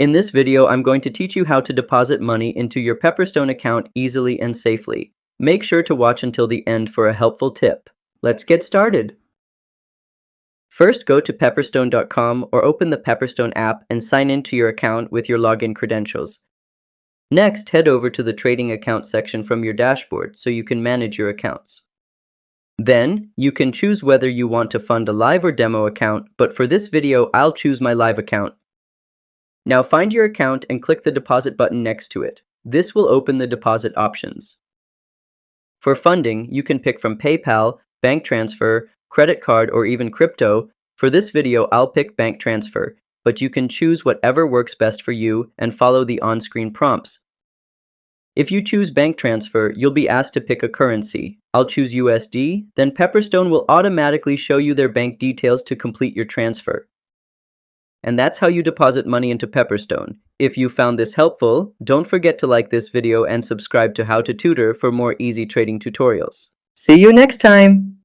In this video, I'm going to teach you how to deposit money into your Pepperstone account easily and safely. Make sure to watch until the end for a helpful tip. Let's get started. First, go to pepperstone.com or open the Pepperstone app and sign into your account with your login credentials. Next, head over to the trading account section from your dashboard so you can manage your accounts. Then, you can choose whether you want to fund a live or demo account, but for this video, I'll choose my live account. Now find your account and click the deposit button next to it. This will open the deposit options. For funding, you can pick from PayPal, bank transfer, credit card, or even crypto. For this video, I'll pick bank transfer, but you can choose whatever works best for you and follow the on-screen prompts. If you choose bank transfer, you'll be asked to pick a currency. I'll choose USD, then Pepperstone will automatically show you their bank details to complete your transfer. And that's how you deposit money into Pepperstone. If you found this helpful, don't forget to like this video and subscribe to How to Tutor for more easy trading tutorials. See you next time!